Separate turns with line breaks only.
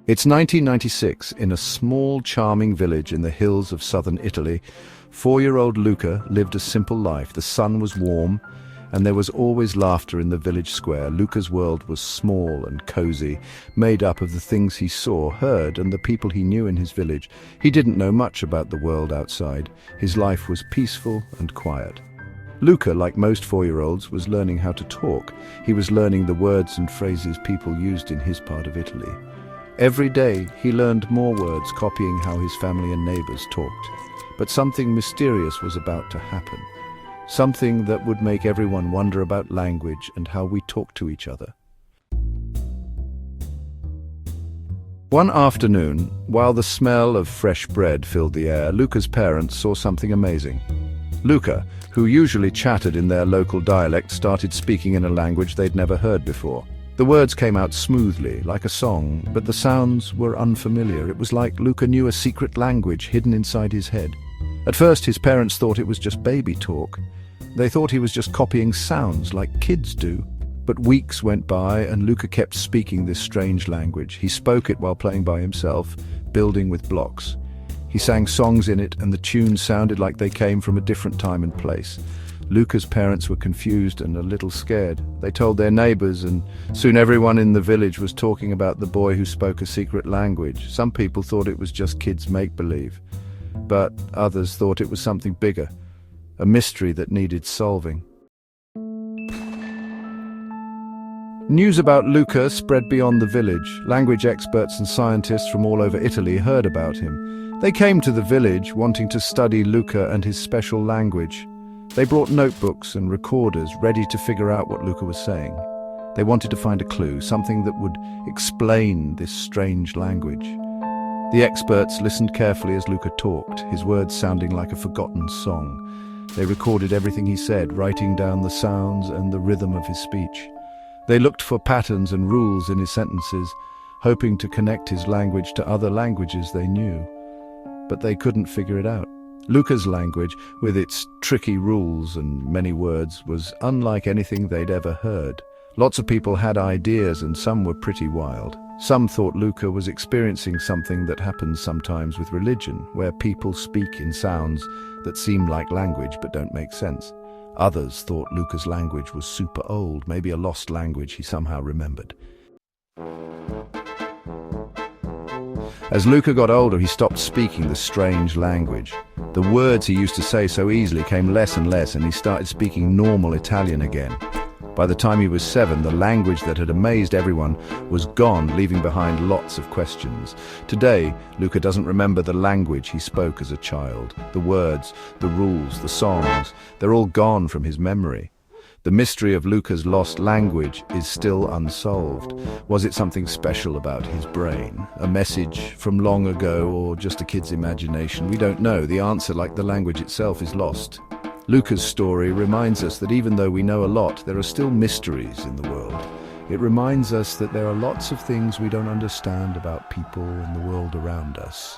It's 1996 in a small, charming village in the hills of southern Italy. 4-year-old Luca lived a simple life. The sun was warm, and there was always laughter in the village square. Luca's world was small and cozy, made up of the things he saw, heard, and the people he knew in his village. He didn't know much about the world outside. His life was peaceful and quiet. Luca, like most 4-year-olds, was learning how to talk. He was learning the words and phrases people used in his part of Italy. Every day, he learned more words, copying how his family and neighbors talked. But something mysterious was about to happen. Something that would make everyone wonder about language and how we talk to each other. One afternoon, while the smell of fresh bread filled the air, Luca's parents saw something amazing. Luca, who usually chattered in their local dialect, started speaking in a language they'd never heard before. The words came out smoothly, like a song, but the sounds were unfamiliar. It was like Luca knew a secret language hidden inside his head. At first, his parents thought it was just baby talk. They thought he was just copying sounds like kids do. But weeks went by, and Luca kept speaking this strange language. He spoke it while playing by himself, building with blocks. He sang songs in it, and the tunes sounded like they came from a different time and place. Luca's parents were confused and a little scared. They told their neighbors, and soon everyone in the village was talking about the boy who spoke a secret language. Some people thought it was just kids' make-believe, but others thought it was something bigger, a mystery that needed solving. News about Luca spread beyond the village. Language experts and scientists from all over Italy heard about him. They came to the village wanting to study Luca and his special language. They brought notebooks and recorders ready to figure out what Luca was saying. They wanted to find a clue, something that would explain this strange language. The experts listened carefully as Luca talked, his words sounding like a forgotten song. They recorded everything he said, writing down the sounds and the rhythm of his speech. They looked for patterns and rules in his sentences, hoping to connect his language to other languages they knew. But they couldn't figure it out. Luca's language, with its tricky rules and many words, was unlike anything they'd ever heard. Lots of people had ideas, and some were pretty wild. Some thought Luca was experiencing something that happens sometimes with religion, where people speak in sounds that seem like language but don't make sense. Others thought Luca's language was super old, maybe a lost language he somehow remembered. As Luca got older, he stopped speaking the strange language. The words he used to say so easily came less and less, and he started speaking normal Italian again. By the time he was 7, the language that had amazed everyone was gone, leaving behind lots of questions. Today, Luca doesn't remember the language he spoke as a child. The words, the rules, the songs, they're all gone from his memory. The mystery of Luca's lost language is still unsolved. Was it something special about his brain? A message from long ago, or just a kid's imagination? We don't know. The answer, like the language itself, is lost. Luca's story reminds us that even though we know a lot, there are still mysteries in the world. It reminds us that there are lots of things we don't understand about people and the world around us.